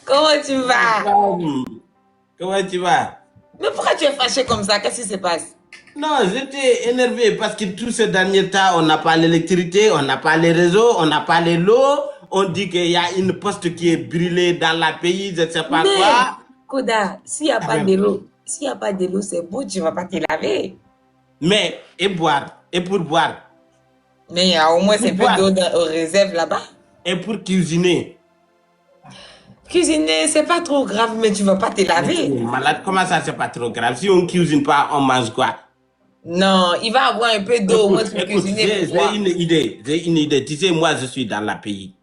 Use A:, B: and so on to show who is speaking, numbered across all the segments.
A: Comment tu vas?
B: Comment tu vas?
A: Mais pourquoi tu es fâché comme ça? Qu'est-ce qui se passe?
B: Non, j'étais énervé parce que tout ce dernier temps, on n'a pas l'électricité, on n'a pas les réseaux, on n'a pas l'eau. On dit qu'il y a une poste qui est brûlée dans le pays, je ne sais pas
A: Mais,
B: quoi.
A: Koda, s'il n'y a pas de l'eau, c'est beau, tu ne vas pas te laver.
B: Mais, et boire, et pour boire.
A: Mais il y a au moins un peu d'eau aux réserves là-bas.
B: Et pour cuisiner.
A: Cuisiner, c'est pas trop grave, mais tu vas pas te laver.
B: Malade, comment ça, c'est pas trop grave? Si on cuisine pas, on mange quoi?
A: Non, il va avoir un peu d'eau au moins pour cuisiner.
B: J'ai une idée. Tu sais, moi, je suis dans le pays.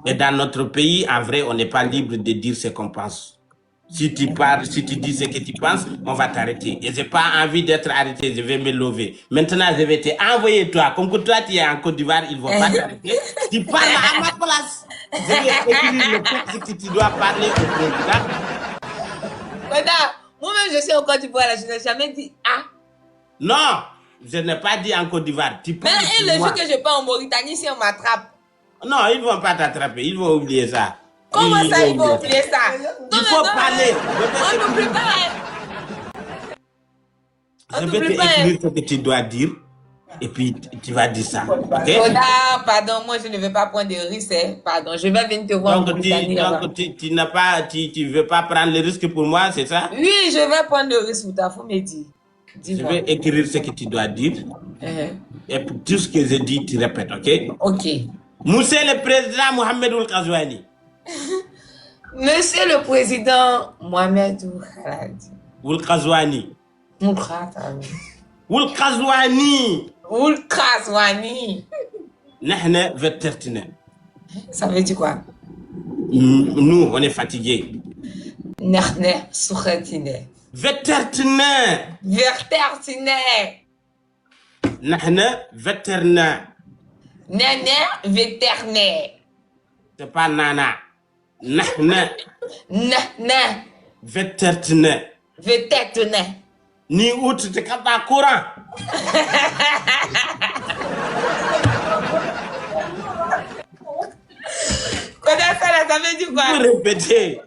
B: Et dans notre pays, en vrai, on n'est pas libre de dire ce qu'on pense. Si tu parles, si tu dis ce que tu penses, on va t'arrêter. Et j'ai pas envie d'être arrêté, je vais me lever. Maintenant, je vais te envoyer toi. Comme que toi, tu es en Côte d'Ivoire, ils vont pas t'arrêter. Tu parles à ma place. Je vais écrire le texte que tu dois parler au président.
A: Moi-même, je suis en Côte d'Ivoire, je n'ai jamais dit ah.
B: Non, je n'ai pas dit en Côte d'Ivoire.
A: Mais le jour que je pars en Mauritanie, si on m'attrape.
B: Non, ils ne vont pas t'attraper, ils vont oublier ça.
A: Comment ça, ils vont oublier ça?
B: Il faut parler.
A: On n'oublie pas.
B: Je vais te écrire ce que tu dois dire. Et puis, tu vas dire ça. Ok?
A: Pardon, moi, je ne vais pas prendre de risques. Pardon, je vais venir te voir en Mauritanie.
B: Donc, tu ne veux pas prendre le risque pour moi, c'est ça?
A: Oui, je vais prendre le risque pour toi, faut me dire.
B: Je vais écrire ce que tu dois dire. Et pour tout ce que je dis, tu répètes, ok?
A: Ok.
B: Monsieur le Président Mohamed Ould Ghazouani.
A: Monsieur le Président Mohamed
B: Ould Ghazouani. Ould Ghazouani. Nahna vetertina.
A: Ça veut dire quoi?
B: Nous, on est fatigués.
A: Nahna soukhatine.
B: Vetertina. Nahna veterina.
A: Nana vétérinaire.
B: C'est pas nana. Nahna. Vetertina. Ni out de kata courant.
A: Ça veut dire quoi?
B: Vous répétez.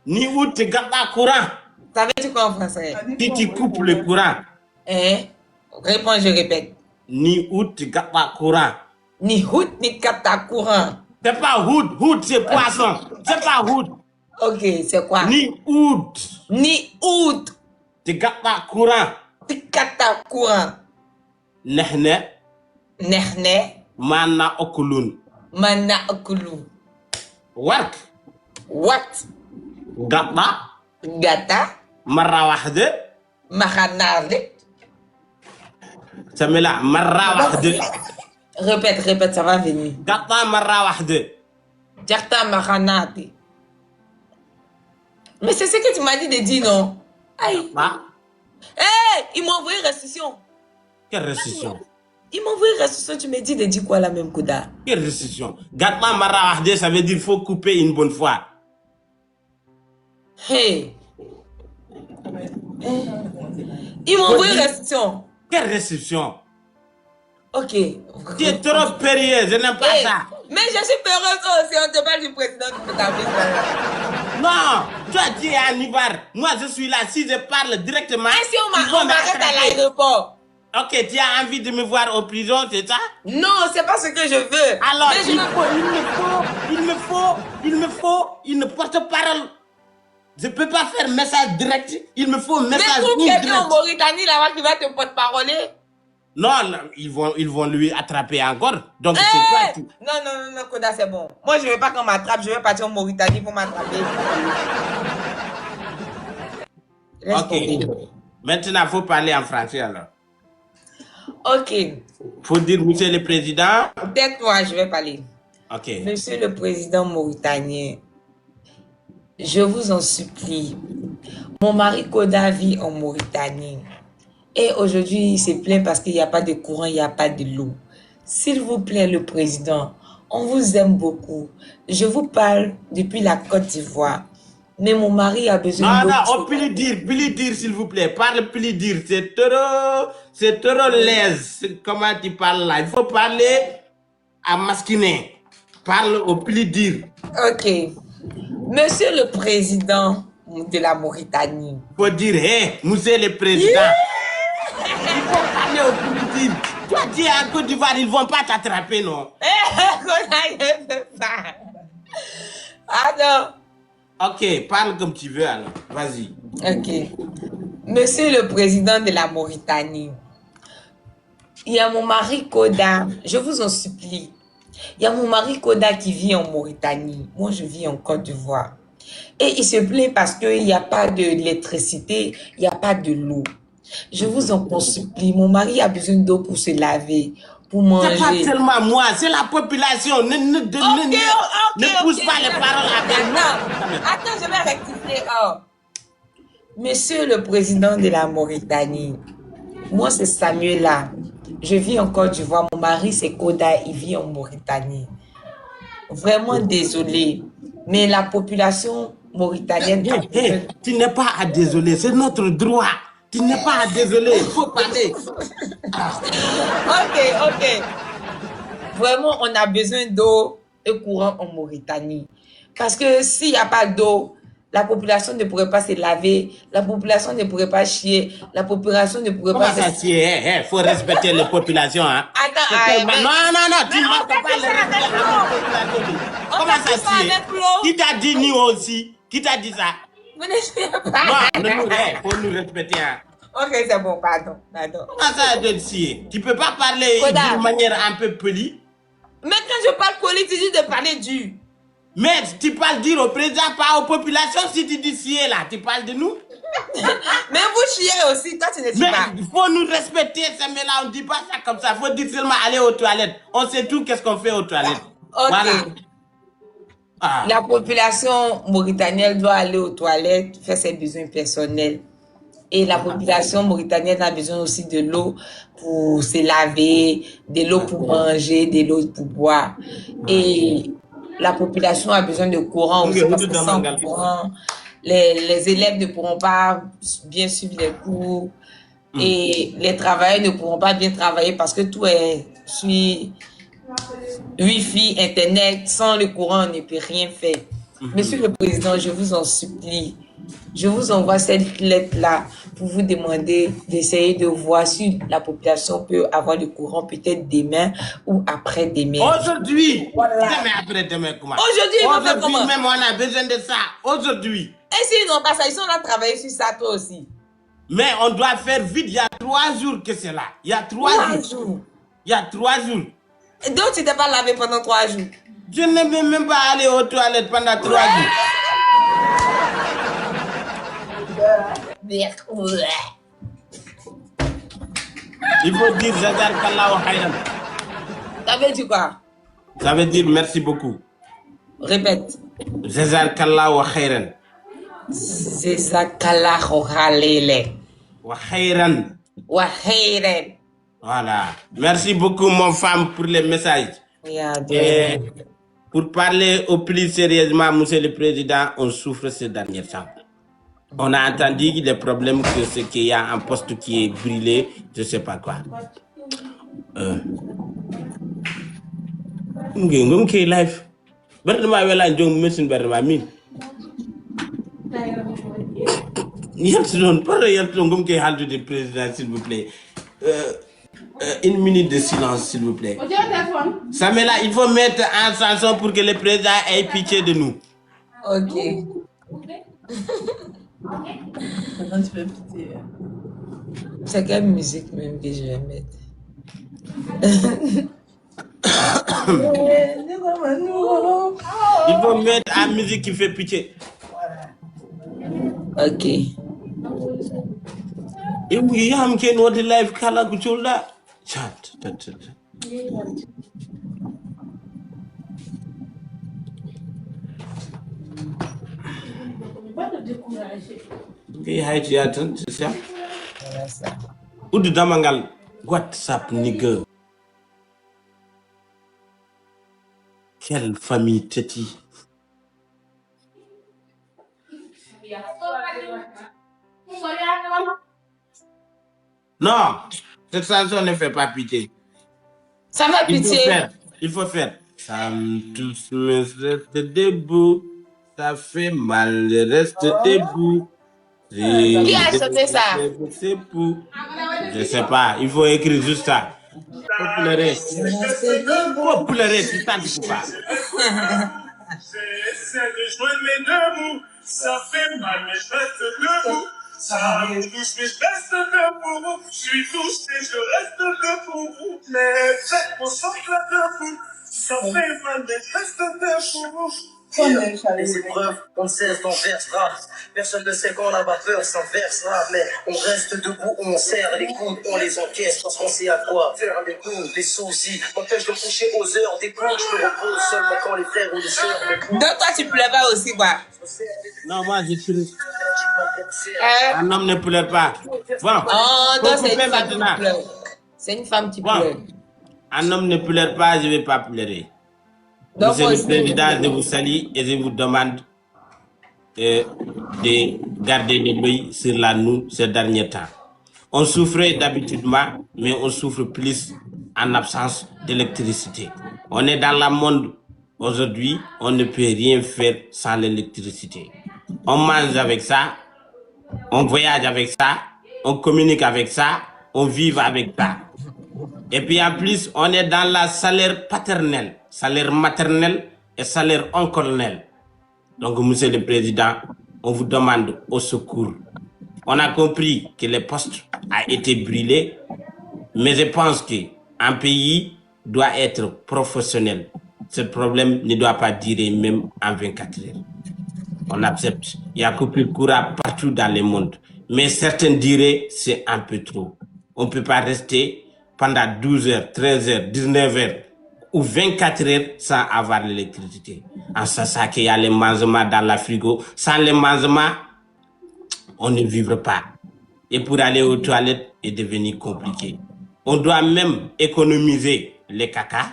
B: Ni out de kata courant.
A: Ça veut dire quoi en français?
B: Si tu coupes le courant.
A: Réponds, je répète.
B: Ni out de kata courant.
A: Ni hout ni kata courant.
B: C'est pas houd c'est poisson. C'est pas houd.
A: Ok, c'est quoi?
B: Ni oud.
A: De
B: kata courant. Nahna. Mana okulun. Work.
A: What? Gata.
B: Marra wahde.
A: Mahanarde.
B: Ça me l'a. Marra wahde.
A: Répète, ça va venir.
B: Gata marra wahde.
A: Jarta mahanate. Mais c'est ce que tu m'as dit de dire, non? Aïe. Ils m'ont envoyé restitution.
B: Quelle restitution?
A: Ils m'ont envoyé restitution, tu me dis de dire quoi la même Kouda?
B: Quelle restitution? Gata marra wahde, ça veut dire qu'il faut couper une bonne fois.
A: Ils m'ont envoyé restitution.
B: Quelle restitution?
A: Ok.
B: Tu es trop périlleux, je n'aime pas ça.
A: Mais je suis peureuse aussi, on te parle du président du Pétablis.
B: Non, toi tu es en Ivoire. Moi je suis là, si je parle directement.
A: Si on m'arrête à l'aéroport.
B: Ok, tu as envie de me voir en prison, c'est ça?
A: Non, c'est pas ce que je veux.
B: Alors, il me faut une porte-parole. Je peux pas faire message direct, il me faut message direct.
A: Mais trouve quelqu'un en Mauritanie là-bas qui va te porte-paroler.
B: Non, ils vont lui attraper encore. Donc c'est toi.
A: Non, Koda, c'est bon. Moi, je veux pas qu'on m'attrape, je veux partir en Mauritanie pour m'attraper.
B: Ok. Maintenant, il faut parler en français alors.
A: Ok.
B: Faut dire monsieur le président.
A: Peut-être je vais parler.
B: Ok.
A: Monsieur le président mauritanien, je vous en supplie. Mon mari Koda vit en Mauritanie. Et aujourd'hui, il se plaint parce qu'il n'y a pas de courant, il n'y a pas de l'eau. S'il vous plaît, le président, on vous aime beaucoup. Je vous parle depuis la Côte d'Ivoire. Mais mon mari a besoin de...
B: Non, on peut le dire, s'il vous plaît. Parle plus le dire. C'est trop l'aise. Comment tu parles là? Il faut parler à masculin. Parle au plus dur.
A: Ok. Monsieur le Président de la Mauritanie.
B: Faut dire, hé, Monsieur le Président. Il faut parler au plus dur. Toi, tu es en Côte d'Ivoire, ils ne vont pas t'attraper, non?
A: Attends.
B: Ok, parle comme tu veux alors. Vas-y.
A: Ok. Monsieur le Président de la Mauritanie. Il y a mon mari Koda, je vous en supplie. Il y a mon mari Koda qui vit en Mauritanie. Moi, je vis en Côte d'Ivoire. Et il se plaint parce qu'il n'y a pas d'électricité, il n'y a pas de l'eau. Je vous en supplie, mon mari a besoin d'eau pour se laver, pour manger.
B: C'est pas tellement moi, c'est la population. Ne pousse pas les paroles avec
A: nous. Attends, je vais rectifier. Oh. Monsieur le Président de la Mauritanie, moi c'est Samuela. Je vis en Côte d'Ivoire. Mon mari c'est Koda, il vit en Mauritanie. Vraiment désolé, mais la population mauritanienne...
B: Tu n'es pas à désoler, c'est notre droit. Tu n'es pas à désoler, il faut parler.
A: Ok. Vraiment, on a besoin d'eau et courant en Mauritanie. Parce que s'il n'y a pas d'eau, la population ne pourrait pas se laver, la population ne pourrait pas chier, la population ne pourrait pas...
B: Comment ça chier? Il faut respecter les populations. Hein?
A: Attends,
B: non, tu ne vas pas respecter la population. Comment ça chier? Qui t'a dit nous aussi? Qui t'a dit ça?
A: Vous ne chiez pas.
B: Non, il faut nous respecter. Hein?
A: Ok, c'est bon, pardon.
B: Comment ça de chier? Tu ne peux pas parler d'une manière un peu polie?
A: Mais quand je parle poli, tu dis de parler dur.
B: Mais tu parles dire au président, pas aux populations. Si tu dis chier là, tu parles de nous.
A: Mais vous chiez aussi, toi tu ne chies pas.
B: Il faut nous respecter, mais là on ne dit pas ça comme ça. Il faut dire seulement aller aux toilettes. On sait tout qu'est-ce qu'on fait aux toilettes.
A: Ok.
B: Voilà.
A: La population mauritanienne doit aller aux toilettes, faire ses besoins personnels. Et la population mauritanienne a besoin aussi de l'eau pour se laver, de l'eau pour manger, de l'eau pour boire. Et la population a besoin de courant aussi, parce que sans courant, les élèves ne pourront pas bien suivre les cours et les travailleurs ne pourront pas bien travailler parce que tout est sur Wi-Fi, Internet. Sans le courant, on ne peut rien faire. Monsieur le Président, je vous en supplie, je vous envoie cette lettre-là pour vous demander d'essayer de voir si la population peut avoir le courant peut-être demain ou après-demain.
B: Aujourd'hui, demain après-demain, comment? Aujourd'hui même, on a besoin de ça. Aujourd'hui.
A: Et s'ils n'ont pas ça, ils sont là à travailler sur ça, toi aussi.
B: Mais on doit faire vite. Il y a 3 jours que c'est là. Il y a 3 jours. Il y a 3 jours.
A: Et donc, tu t'es pas lavé pendant 3 jours?
B: Je ne vais même pas aller aux toilettes pendant 3 jours. Il faut dire Jazakallah wa khairan.
A: Ça veut dire quoi?
B: Ça veut dire merci beaucoup.
A: Répète.
B: Jazakallah wa khairan.
A: Jazakallah
B: wa khairan.
A: Wa khairan.
B: Voilà. Merci beaucoup, mon femme, pour les messages. Et pour parler au plus sérieusement, Monsieur le Président, on souffre ces derniers temps. On a entendu des problèmes que c'est qu'il y a un poste qui est brûlé, je ne sais pas quoi. Live. Président, s'il vous plaît. 1 minute de silence, s'il vous plaît. Samela, il faut mettre en chanson pour que le président ait pitié de nous.
A: Ok.
C: Maintenant, tu peux pitié.
A: C'est quelle musique même que je vais mettre?
B: Il faut mettre la musique qui fait pitié.
A: Ok.
B: Et oui, il y a un qui de live kala kuchula. Chat. C'est ça?
A: Voilà ça.
B: Ou de Damangal. WhatsApp, nigga. Quelle famille, Teti. Non, cette chanson ne fait pas pitié.
A: Ça va pitié.
B: Il faut faire. Ça me touche, mais je reste debout. Ça fait mal, je reste debout.
A: Qui a chanté ça?
B: C'est pour. Je sais pas, il faut écrire juste ça. Faut pleurer. Faut pleurer, tu t'en dis pas.
D: J'essaie de joindre mes deux bouts. Ça fait mal, mais je reste debout. Ça me touche, mais je reste debout. Je suis touché, je reste debout. Mais faites mon sang là debout. Ça fait mal, mais je reste debout. Les épreuves, on cesse, on versera. Personne ne sait quand la vapeur s'inversera. Mais on reste debout, on serre les coudes, on les encaisse parce qu'on sait à quoi faire les coups. Les soucis m'empêchent de coucher aux heures des coups. Je me repose seulement quand les frères ou les sœurs m'écoutent.
A: Donc toi tu pleures pas aussi quoi?
B: Non, moi je suis. Un homme ne pleure pas. Bon.
A: Oh, donc c'est une femme
B: maintenant.
A: qui pleure. C'est une femme qui
B: Bon.
A: pleure.
B: Un homme ne pleure pas, je ne vais pas pleurer.
A: Donc,
B: Monsieur le Président, je vous salue et je vous demande de garder l'œil sur la nous ces derniers temps. On souffrait d'habituellement, mais on souffre plus en absence d'électricité. On est dans le monde aujourd'hui, on ne peut rien faire sans l'électricité. On mange avec ça, on voyage avec ça, on communique avec ça, on vit avec ça. Et puis en plus, on est dans la salaire paternel, salaire maternel et salaire oncolnel. Donc, Monsieur le Président, on vous demande au secours. On a compris que le poste a été brûlé, mais je pense qu'un pays doit être professionnel. Ce problème ne doit pas durer même en 24 heures. On accepte. Il y a coupure courant partout dans le monde. Mais certains diraient c'est un peu trop. On ne peut pas rester pendant 12 heures, 13 heures, 19 heures ou 24 heures sans avoir l'électricité. En sachant qu'il y a les mangements dans la frigo. Sans les mangements, on ne vivra pas. Et pour aller aux toilettes est devenu compliqué. On doit même économiser les caca.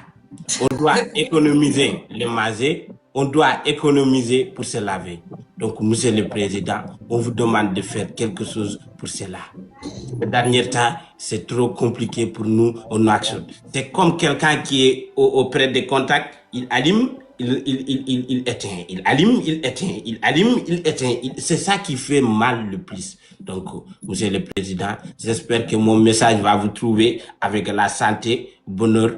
B: On doit économiser les manger. On doit économiser pour se laver. Donc, Monsieur le Président, on vous demande de faire quelque chose pour cela. Le dernier temps, c'est trop compliqué pour nous. C'est comme quelqu'un qui est auprès des contacts. Il allume, il éteint. Il allume, il éteint. Il allume, il éteint. C'est ça qui fait mal le plus. Donc, Monsieur le Président, j'espère que mon message va vous trouver avec la santé, bonheur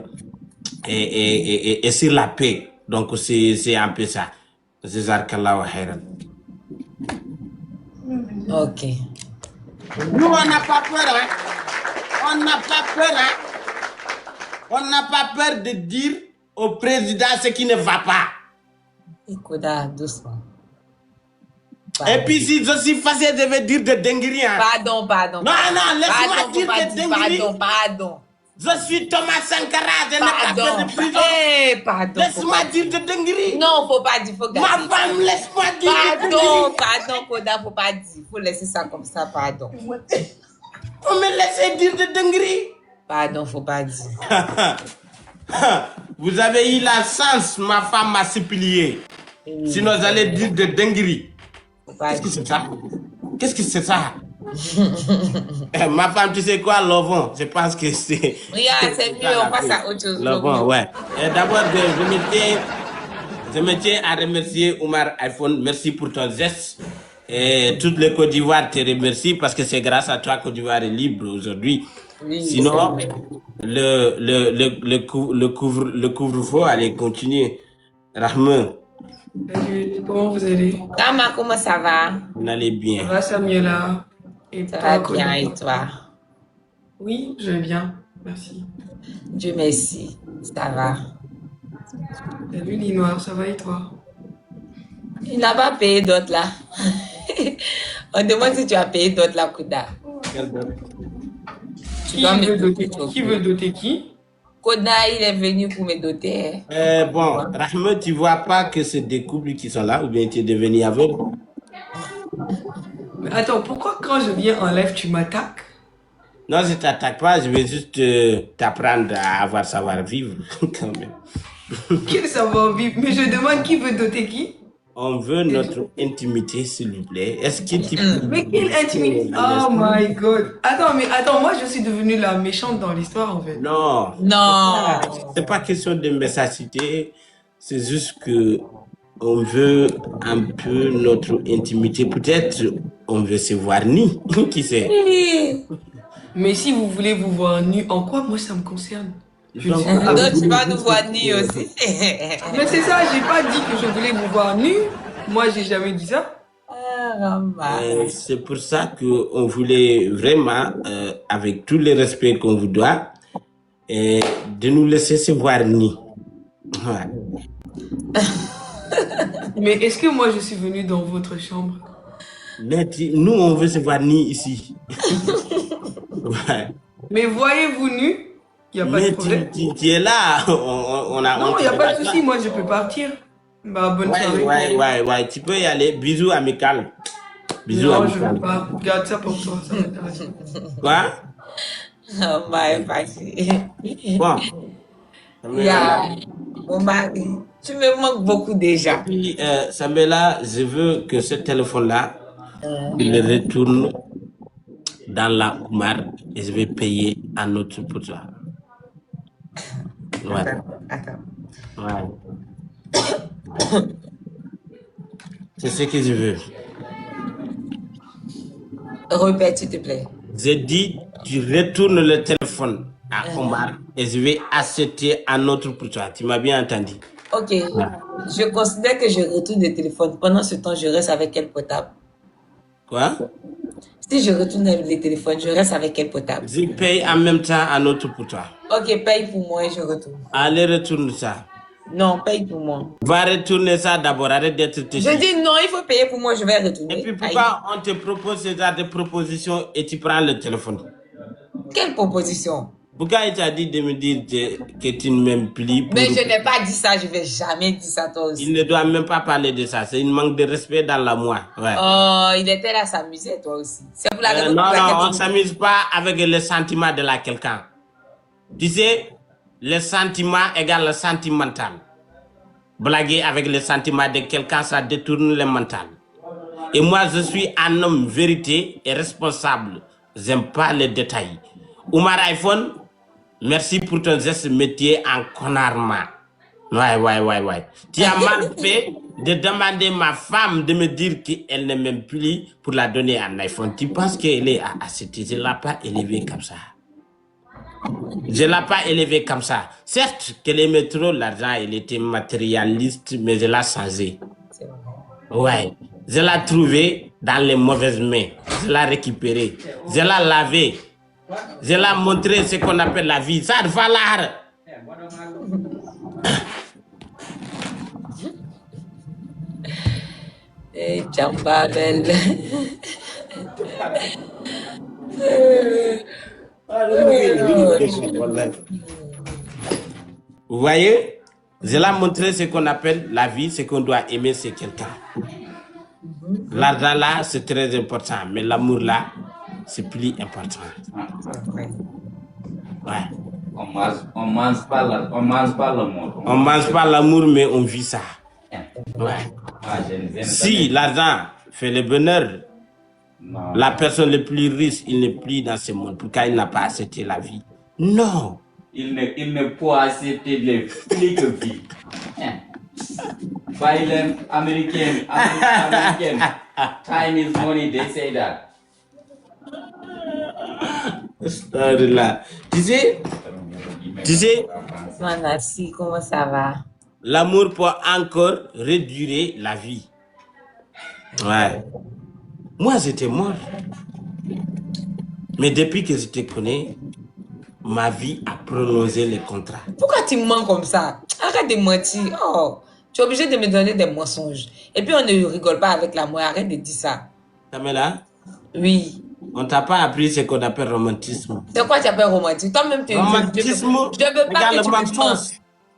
B: et sur la paix. Donc, c'est un peu ça. Jazakallahu khairan.
A: Ok.
B: Nous, on n'a pas peur, hein. On n'a pas peur, hein. On n'a pas peur de dire au président ce qui ne va pas.
A: Écoute, doucement.
B: Pardon. Et puis, si je suis fâché, je vais dire de dinguerie, hein.
A: Pardon.
B: Non, laisse-moi dire de dinguerie.
A: Pardon.
B: Je suis Thomas Sankara, je n'ai pas fait de prison.
A: Pardon.
B: Laisse-moi dire de dinguerie.
A: Non, faut pas dire, faut garder.
B: Ma femme, laisse-moi dire de dinguerie.
A: Pardon, Koda, faut pas dire. Faut laisser ça comme ça, pardon.
B: Vous me laissez dire de dinguerie.
A: Pardon, faut pas dire.
B: Vous avez eu la chance, ma femme m'a supplié. Sinon, j'allais dire de dinguerie. Qu'est-ce que c'est ça? Qu'est-ce que c'est ça? Ma femme, tu sais quoi, Lovon? Je pense que c'est...
A: Regarde, c'est mieux, on passe à autre chose.
B: Lovon, ouais. D'abord, je me tiens à remercier Oumar iPhone. Merci pour ton geste. Et toute le Côte d'Ivoire te remercie parce que c'est grâce à toi que Côte d'Ivoire est libre aujourd'hui. Oui, sinon, le couvre-feu allait continuer. Rahman.
C: Salut, comment vous allez?
A: Kama, comment ça va?
B: On allait bien.
C: Ça va, Samuela? Et
A: ça va bien, et toi?
C: Oui, je vais bien, merci.
A: Dieu merci, ça va.
C: Salut Linoir, ça va et toi?
A: Il n'a pas payé d'autres là. On demande si tu as payé d'autres là, Kouda.
C: Qui veut doter qui?
A: Koda, il est venu pour me doter.
B: Bon, Rahma, tu vois pas que c'est des couples qui sont là ou bien tu es devenu aveugle?
C: Mais attends, pourquoi quand je viens en live, tu m'attaques?
B: Non, je t'attaque pas, je vais juste t'apprendre à avoir savoir-vivre quand même.
C: Quel savoir-vivre? Mais je demande qui veut doter qui?
B: On veut notre intimité, s'il vous plaît. Est-ce que tu peux...
C: Mais quelle intimité? Oh my God. Attends, moi je suis devenue la méchante dans l'histoire en fait.
B: Non.
A: Non.
B: C'est pas question de messagité. C'est juste que on veut un peu notre intimité. Peut-être on veut se voir nu. Qui sait?
C: Mais si vous voulez vous voir nu, en quoi moi ça me concerne?
B: Donc,
A: Donc tu vas nous voir nu aussi.
C: Mais c'est ça, j'ai pas dit que je voulais vous voir nu. Moi j'ai jamais dit ça.
B: c'est pour ça qu'on voulait vraiment, avec tout le respect qu'on vous doit, de nous laisser se voir nu. Ouais.
C: Mais est-ce que moi je suis venue dans votre chambre?
B: Mais nous, on veut se voir nu ici. Ouais.
C: Mais voyez-vous nu? Il n'y a pas de problème.
B: Tu es là. Non,
C: il n'y a pas de souci. Moi, je peux partir. Bah, bonne soirée.
B: Ouais. Tu peux y aller. Bisous amical. Bisous
C: non,
B: amical.
C: je ne veux pas. Garde ça pour toi. Ça m'intéresse.
B: Quoi?
A: Oh my God.
B: Bon.
A: Mon mari, tu me manques beaucoup déjà.
B: Et puis, Samela, je veux que ce téléphone-là, il le retourne dans la Oumar et je vais payer un autre pour toi. Ouais.
A: Attends.
B: Ouais. C'est ce que je veux.
A: Répète, s'il te plaît.
B: J'ai dit, tu retournes le téléphone à Omar et je vais acheter un autre pour toi. Tu m'as bien entendu?
A: Ok. Je considère que je retourne le téléphone. Pendant ce temps, je reste avec quel portable?
B: Quoi?
A: Si je retourne le téléphone, je reste avec quel portable?
B: Je paye en même temps un autre pour toi.
A: Ok, paye pour moi et je retourne.
B: Allez, retourne ça.
A: Non, paye pour moi.
B: Va retourner ça d'abord, arrête d'être têtu.
A: Je dis non, il faut payer pour moi, je vais retourner.
B: Et puis pourquoi on te propose ce genre de propositions et tu prends le téléphone?
A: Quelle proposition?
B: Pourquoi il t'a dit de me dire que tu ne m'aimes plus?
A: Mais je n'ai pas dit ça, je vais jamais dire ça toi aussi.
B: Il ne doit même pas parler de ça, c'est une manque de respect dans la moi. Ouais.
A: Oh, il était là à s'amuser toi aussi. C'est pour la raison
B: non,
A: pour laquelle
B: on ne s'amuse pas avec le sentiment de la quelqu'un. Tu sais, le sentiment égale le sentimental. Blaguer avec le sentiment de quelqu'un, ça détourne le mental. Et moi, je suis un homme vérité et responsable. J'aime pas les détails. Oumar iPhone, merci pour ton geste métier en connardement. Ouais. Tu as mal fait de demander ma femme de me dire qu'elle ne m'aime plus pour la donner un iPhone. Tu penses qu'elle est à acheter? Je ne l'ai pas élevée comme ça. Je ne l'ai pas élevé comme ça. Certes, qu'elle aimait trop l'argent, elle était matérialiste, mais je l'ai changé. Ouais. Je l'ai trouvé dans les mauvaises mains. Je l'ai récupéré. Je l'ai lavé. Je l'ai montré ce qu'on appelle la vie. Ça va là.
A: Eh, Djambabel.
B: Vous voyez, je l'ai montré ce qu'on appelle la vie, ce qu'on doit aimer, c'est quelqu'un. L'argent là, c'est très important, mais l'amour là, c'est plus important. Ouais.
E: On mange pas l'amour.
B: On mange pas l'amour, mais on vit ça. Ouais. Si l'argent fait le bonheur, non. La personne le plus riche, il n'est plus dans ce monde. Pourquoi il n'a pas accepté la vie? Non.
E: Il ne peut accepter les flics de vie. Violent American. Time is money, they say that.
B: Là. Tu sais?
A: Merci, comment ça va?
B: L'amour peut encore réduire la vie. Ouais. Moi, j'étais mort. Mais depuis que je te connais, ma vie a prolongé les contrats.
A: Pourquoi tu mens comme ça? Arrête de mentir. Oh, tu es obligé de me donner des mensonges. Et puis, on ne rigole pas avec l'amour. Arrête de dire ça.
B: Tamela?
A: Oui.
B: On t'a pas appris ce qu'on appelle romantisme.
A: C'est quoi tu appelles romantisme? Toi-même, tu
B: romantisme.
A: Je veux pas que tu me mens.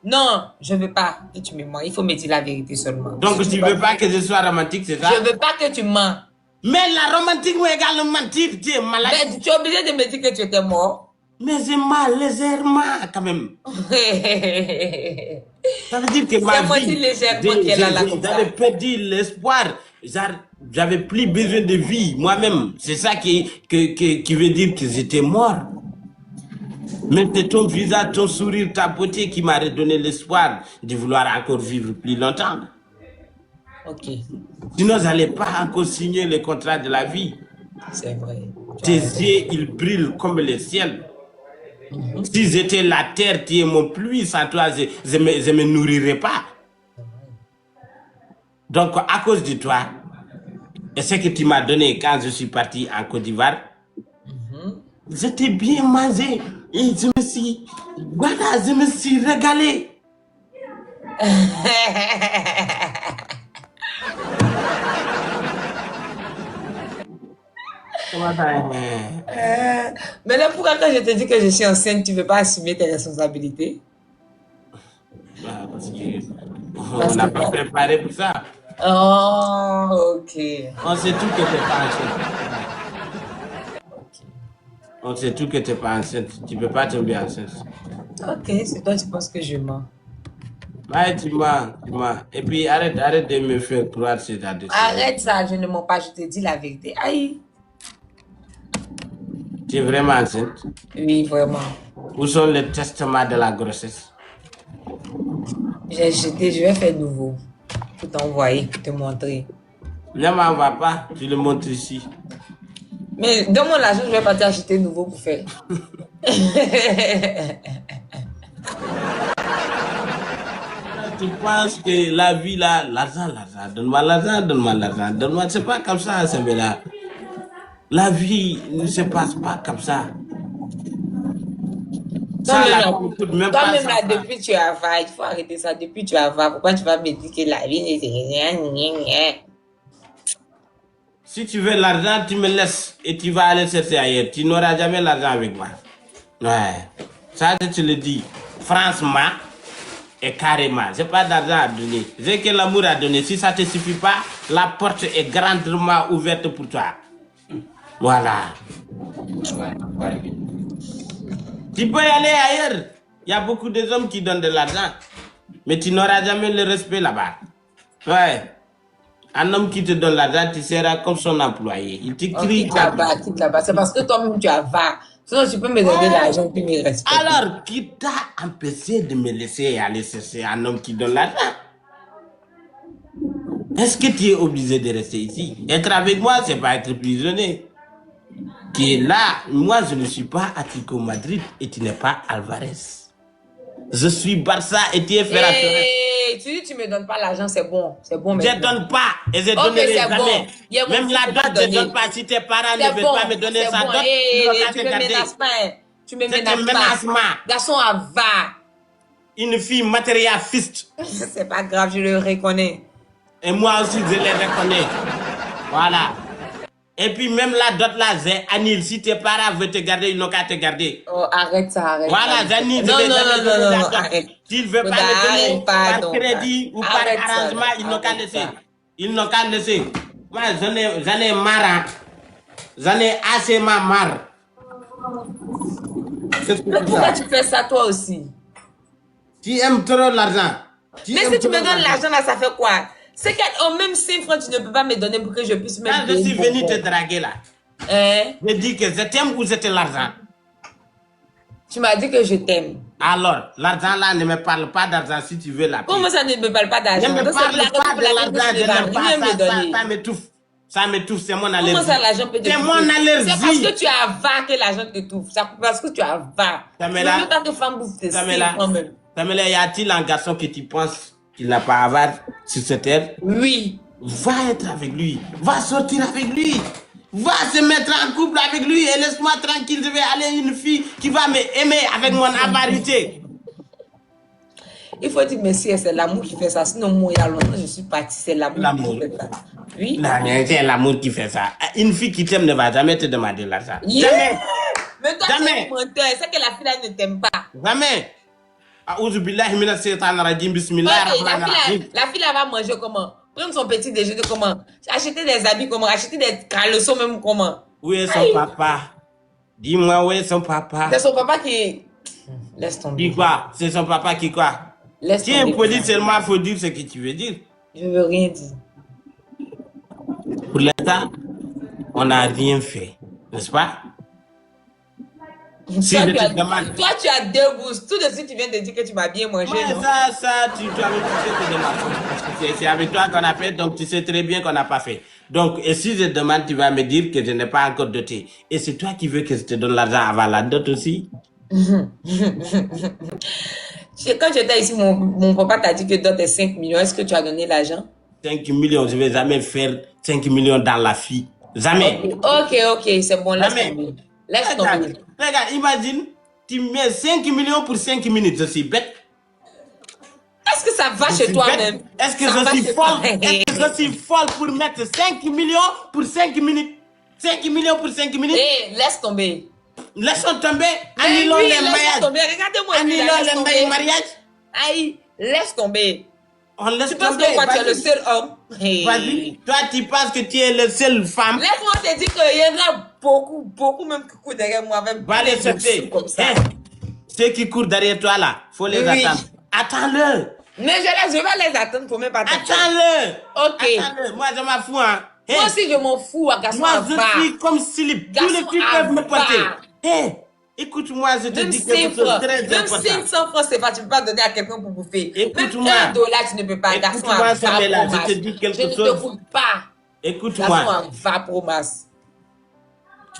A: Non, je veux pas que tu me mens. Il faut me dire la vérité seulement.
B: Donc, tu veux pas que je sois romantique, c'est ça?
A: Je veux pas que tu mens.
B: Mais la romantique égale mentir, tu es malade.
A: Mais tu es obligé de me dire que tu étais mort.
B: Mais j'ai mal légèrement quand même. Ça veut dire que ma vie, j'avais perdu l'espoir. J'avais plus besoin de vie moi-même. C'est ça qui veut dire que j'étais mort. Mais c'est ton visage, ton sourire, ta beauté qui m'a redonné l'espoir de vouloir encore vivre plus longtemps.
A: Ok.
B: Sinon, je n'allais pas encore signer le contrat de la vie.
A: C'est vrai.
B: Tes yeux, ils brillent comme le ciel. Si j'étais la terre, tu es mon pluie, sans toi, je me nourrirais pas. Donc, à cause de toi, et ce que tu m'as donné quand je suis parti en Côte d'Ivoire, j'étais bien mangé et je me suis régalé.
A: Maintenant, pourquoi quand je te dis que je suis enceinte, tu ne veux pas assumer tes responsabilités?
B: Parce qu'on n'a pas préparé pour ça.
A: Oh, ok.
B: On sait tout que tu n'es pas enceinte. On sait tout que tu n'es pas enceinte. Tu ne peux pas tomber enceinte.
A: Ok, c'est toi, tu penses que je mens.
B: Ouais, tu mens. Et puis arrête de me faire croire c'est là-dessus.
A: Arrête ça, je ne mens pas, je te dis la vérité. Aïe.
B: Tu es vraiment enceinte?
A: Oui, vraiment.
B: Où sont les testaments de la grossesse?
A: J'ai jeté, je vais faire nouveau. Pour t'envoyer, pour te montrer.
B: Ne m'envoie pas, tu le montres ici.
A: Mais dans mon argent, je vais partir acheter nouveau pour faire.
B: Tu penses que la vie là, l'argent, donne-moi l'argent, donne-moi, c'est pas comme ça, c'est là. La vie ne se passe pas comme ça.
A: Toi-même là, depuis tu as va, il faut arrêter ça. Depuis tu as va, pourquoi tu vas me dire que la vie n'est rien?
B: Si tu veux l'argent, tu me laisses et tu vas aller chercher ailleurs. Tu n'auras jamais l'argent avec moi. Ouais. Ça, je te le dis. Franchement et carrément. C'est pas d'argent à donner. C'est que l'amour à donner. Si ça ne te suffit pas, la porte est grandement ouverte pour toi. Voilà. Tu peux y aller ailleurs. Il y a beaucoup d'hommes qui donnent de l'argent. Mais tu n'auras jamais le respect là-bas. Ouais. Un homme qui te donne l'argent, tu seras comme son employé. Il te crie.
A: Quitte là-bas. C'est parce que toi-même tu as va. Sinon, tu peux me donner l'argent puis me respecter.
B: Alors, qui t'a empêché de me laisser aller chercher un homme qui donne l'argent? Est-ce que tu es obligé de rester ici? Être avec moi, c'est pas être prisonnier. Qui est là, moi je ne suis pas Atlético Madrid et tu n'es pas Alvarez. Je suis Barça et tu es Ferran.
A: Tu dis tu me donnes pas l'argent, c'est bon. C'est bon.
B: Je ne donne pas et je ne donnerai jamais.
A: Bon.
B: Même la dot, je ne donne pas. Si tes parents ne veulent pas me donner sa dot,
A: tu me menaces pas. Tu me menaces pas. Garçon à va.
B: Une fille matérialiste.
A: C'est pas grave, je le reconnais.
B: Et moi aussi, je le reconnais. Voilà. Et puis même la dot là, c'est annule. Si tes parents veulent te garder, ils n'ont qu'à te garder.
A: Oh, arrête ça.
B: Voilà, j'annule.
A: Non, arrête.
B: S'ils ne veulent pas le donner par crédit ou par arrangement, ils n'ont qu'à laisser. Ils n'ont qu'à laisser. Moi, j'en ai marre. J'en ai assez marre.
A: Mais pourquoi tu fais ça toi aussi?
B: Tu aimes trop l'argent.
A: Mais si tu me donnes l'argent là, ça fait quoi? C'est qu'au même 5 francs, tu ne peux pas me donner pour que je puisse me
B: donner. Quand je suis venu te draguer là, je dis que je t'aime ou c'était l'argent?
A: Tu m'as dit que je t'aime.
B: Alors, l'argent là ne me parle pas d'argent si tu veux la paix.
A: Comment ça ne me parle pas d'argent?
B: Ne me parle pas de l'argent, je n'aime pas ça m'étouffe. Ça m'étouffe, c'est mon allergie.
A: Comment ça l'argent peut te
B: C'est mon allergie.
A: C'est parce que tu as va que l'argent t'étouffe. C'est parce que tu as va.
B: Tamela,
A: tu veux tant que femme bouffe tes
B: Tamela, y a-t-il un garçon que tu penses qu'il n'a pas à avoir sur cette terre?
A: Oui.
B: Va être avec lui. Va sortir avec lui. Va se mettre en couple avec lui et laisse-moi tranquille. Je vais aller une fille qui va m'aimer avec mon avarité.
A: Il faut dire merci, c'est l'amour qui fait ça. Sinon, moi, il y a longtemps, je suis partie. C'est l'amour qui fait ça. Oui.
B: Non, c'est l'amour qui fait ça. Une fille qui t'aime ne va jamais te demander l'argent.
A: Yeah.
B: Jamais.
A: Mais toi, tu es menteur. C'est que la fille là ne t'aime pas.
B: Jamais. A'oudhu billahi minash shaitanir rajim. Bismillahirrahmanirrahim.
A: La fille là va manger comment? Prendre son petit déjeuner comment? Acheter des habits comment? Acheter des caleçons même comment?
B: Où est son papa? Dis-moi, où est son papa?
A: C'est son papa qui... Laisse tomber.
B: Dis quoi? C'est son papa qui quoi?
A: Laisse
B: Tiens,
A: tomber.
B: poli seulement, il faut dire ce que tu veux dire.
A: Je veux rien dire.
B: Pour l'instant, on n'a rien fait, n'est-ce pas? Si
A: Toi,
B: je te demande...
A: toi, tu as deux gousses. Tout de suite, tu viens de dire que tu m'as bien mangé.
B: Ouais,
A: Non?
B: ça, tu avais touché de ma c'est avec toi qu'on a fait, donc tu sais très bien qu'on n'a pas fait. Donc, et si je demande, tu vas me dire que je n'ai pas encore doté. Et c'est toi qui veux que je te donne l'argent avant la dot aussi?
A: Quand j'étais ici, mon papa t'a dit que dot est 5 millions. Est-ce que tu as donné l'argent?
B: 5 millions, je ne vais jamais faire 5 millions dans la vie. Jamais.
A: Ok, c'est bon, laisse
B: Jamais.
A: tomber. Laisse tomber.
B: Regarde, imagine, tu mets 5 millions pour 5 minutes, je suis bête.
A: Est-ce que ça va chez toi-même?
B: Est-ce que je suis folle? Est-ce que je suis folle pour mettre 5 millions pour 5 minutes? 5 millions pour 5 minutes?
A: Hé, laisse tomber.
B: Laissons tomber,
A: Mais
B: annulons
A: oui,
B: les
A: laisse
B: mariages.
A: tomber. Regardez-moi.
B: Annulons les mariages.
A: Aïe, laisse tomber.
B: On laisse
A: Tu penses
B: tomber.
A: que quoi, tu es le seul homme? Hey.
B: Vas-y, toi tu penses que tu es la seule femme.
A: Laisse-moi te dire qu'il y en a beaucoup même qui courent derrière moi avec
B: Va les
A: plein de
B: chercher.
A: sous comme ça.
B: Ceux qui courent derrière toi là, faut les
A: Oui.
B: attendre. Attends-le.
A: Mais je vais les attendre pour même pas t'attendre.
B: Attends-le.
A: Ok.
B: Attends-le. Moi je m'en fous. Hein. Hey,
A: Moi aussi, je m'en fous, à garçon
B: moi
A: à
B: je
A: va.
B: suis comme Slip. Tous les
A: Garçon
B: filles
A: à
B: peuvent me porter.
A: va.
B: Hey, écoute-moi, je te
A: Même
B: dis
A: 5
B: quelque chose
A: francs,
B: de très
A: même
B: important.
A: 500 francs, c'est pas, tu peux pas donner à quelqu'un pour bouffer. Même
B: Écoute-moi.
A: $1, tu ne peux pas. Garçon
B: Écoute-moi,
A: à
B: Samela,
A: va,
B: je te dis quelque
A: Je ne
B: chose.
A: t'écoute pas. Garçon
B: Écoute-moi,
A: à va, promasse.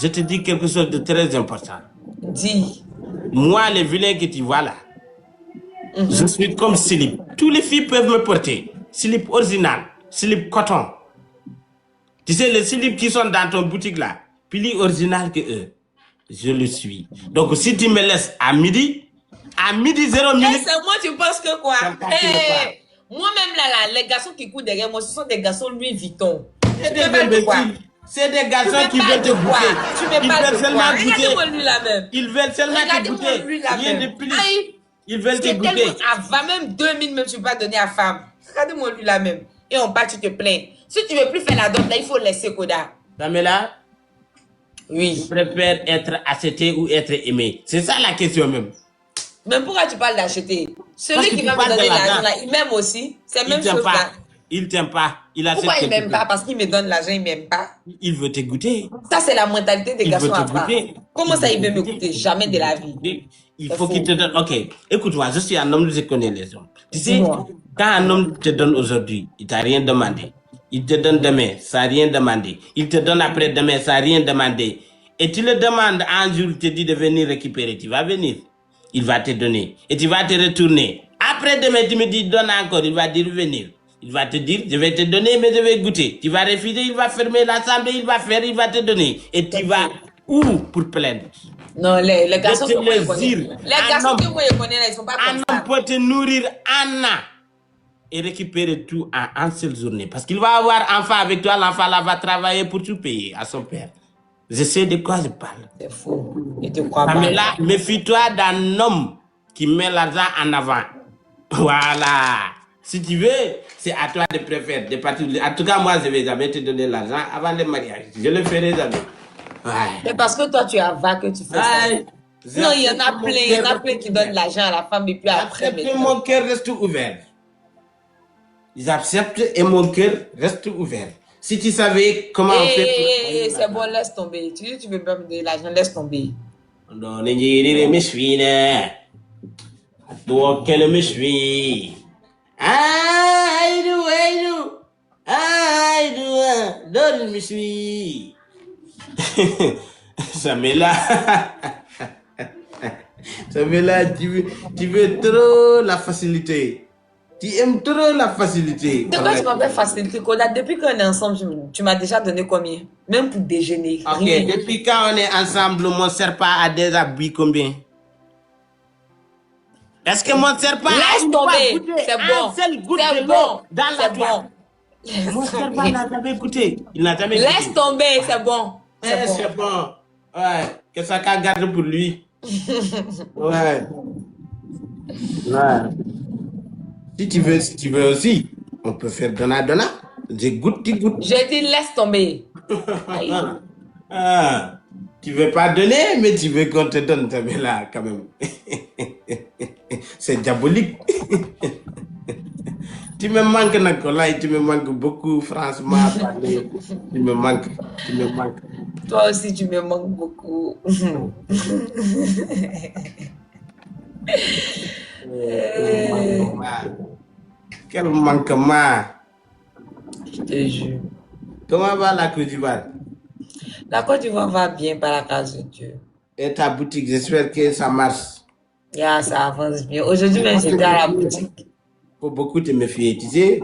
B: je te dis quelque chose de très important.
A: Dis.
B: Moi, les vilains que tu vois là, je suis comme slip. Toutes les filles peuvent me porter. Slip original, slip coton. Tu sais, les slips qui sont dans ton boutique là, plus original que eux. Je le suis. Donc, si tu me laisses à midi 0
A: Eh,
B: minutes,
A: c'est moi, tu penses que quoi?
B: Ça me calcule
A: Eh, moi-même là, les garçons qui courent derrière moi, ce sont des garçons Louis Vuitton.
B: c'est
A: Tu
B: des
A: me parles de quoi?
B: imbéciles. C'est des
A: Tu
B: garçons
A: me
B: qui
A: parles
B: veulent te
A: de quoi?
B: goûter.
A: Tu me
B: Ils
A: parles
B: veulent
A: de quoi?
B: seulement
A: Regardez-moi
B: goûter.
A: lui là même.
B: Ils veulent seulement te
A: Regardez-moi
B: goûter.
A: lui là
B: Rien
A: même.
B: de plus.
A: Aïe.
B: Ils veulent te
A: C'est
B: goûter.
A: tellement avant même 2000 même tu peux pas donner à femme. Regardez-moi lui là même. Et on part, tu te plains. Si tu veux plus faire la dot là, il faut laisser Koda.
B: Pamela,
A: Oui.
B: je préfère être acheté ou être aimé. C'est ça la question même.
A: Mais pourquoi tu parles d'acheter?
B: Parce
A: Celui
B: que
A: qui
B: tu
A: va me
B: parles de
A: donner
B: l'argent.
A: l'argent là, il m'aime aussi. C'est la
B: Il
A: même
B: t'aime
A: chose là.
B: pas. Il t'aime pas. Il achète
A: Pourquoi il
B: quelque
A: m'aime pas?
B: chose.
A: Parce qu'il me donne l'argent, il m'aime pas.
B: Il veut te goûter.
A: Ça, c'est la mentalité des
B: Il
A: garçons
B: veut te
A: à part.
B: goûter.
A: Comment ça, il veut me
B: goûter.
A: goûter? Jamais de la vie.
B: Il
A: C'est
B: faut qu'il
A: faux.
B: te donne. Ok, écoute-moi, je suis un homme, je connais les hommes. Tu sais,
A: Dis-moi.
B: quand un homme te donne aujourd'hui, il t'a rien demandé. Il te donne demain, ça n'a rien demandé. Il te donne après-demain, ça n'a rien demandé. Et tu le demandes un jour, il te dit de venir récupérer. Tu vas venir. Il va te donner. Et tu vas te retourner. Après-demain, tu me dis, donne encore. Il va dire, venir. Il va te dire, je vais te donner, mais je vais goûter. Tu vas refuser, il va fermer l'assemblée, il va faire, il va te donner. Et tu vas où pour plaindre?
A: Non, les garçons
B: Je
A: que
B: te
A: moi je
B: le
A: connais.
B: jure,
A: Les
B: un
A: garçons
B: homme-
A: que moi je connais là, ils sont pas
B: Un
A: comme
B: homme
A: ça.
B: peut te nourrir un an et récupérer tout en une seule journée. Parce qu'il va avoir un enfant avec toi, l'enfant là va travailler pour tout payer à son père. Je sais de quoi je parle.
A: C'est faux. Je te crois pas.
B: Mais là, méfie-toi d'un homme qui met l'argent en avant. Voilà. Si tu veux, c'est à toi de préférer. De partir. En tout cas, moi, je ne vais jamais te donner l'argent avant le mariage. Je le ferai jamais. Ouais.
A: Mais parce que toi, tu as va que tu fais
B: Ouais.
A: ça. Non, il y en a plein, il y en a plein qui donnent l'argent à la femme et puis après.
B: Accepte,
A: mais-
B: mon cœur reste ouvert. Ils acceptent et mon cœur reste ouvert. Si tu savais comment on fait
A: Eh, c'est bon, laisse tomber. Tu dis, tu veux pas me donner l'argent, laisse tomber.
B: Non, ne giri me suis ne. Toi quel me suis. I do, donne me suis. Samela. Samela, tu veux trop la facilité. Tu aimes trop la facilité.
A: De quoi tu m'appelles facilité, Koda? Depuis qu'on est ensemble, tu m'as déjà donné combien? Même pour déjeuner.
B: Ok,
A: Rien.
B: depuis quand on est ensemble, mon serpent a déjà bu combien? Est-ce que mon serpent a
A: Laisse
B: une fois
A: tomber.
B: goûté
A: C'est
B: un
A: bon.
B: seul goutte
A: C'est
B: de
A: bon.
B: l'eau dans la
A: C'est
B: toile?
A: bon.
B: Mon serpent n'a jamais goûté. Il n'a jamais
A: Laisse
B: goûté.
A: tomber, c'est bon.
B: Eh,
A: C'est bon.
B: c'est bon. Ouais, que ça qu'à garde pour lui. Ouais. Ouais. Si tu veux aussi, on peut faire donna. Je goûte, tu goûtes.
A: J'ai dit laisse tomber. Aïe.
B: Ah. Tu veux pas donner, mais tu veux qu'on te donne. Mais là, quand même. C'est diabolique. Tu me manques, Nicolas, tu me manques beaucoup, franchement. Tu me manques.
A: Toi aussi, tu me manques beaucoup.
B: Quel manquement.
A: Je te jure.
B: Comment va la Côte d'Ivoire?
A: La Côte d'Ivoire va bien par la grâce de Dieu.
B: Et ta boutique, j'espère que ça marche.
A: Yeah, ça avance bien. Aujourd'hui même, j'étais à la boutique.
B: Faut beaucoup te méfier. Tu sais,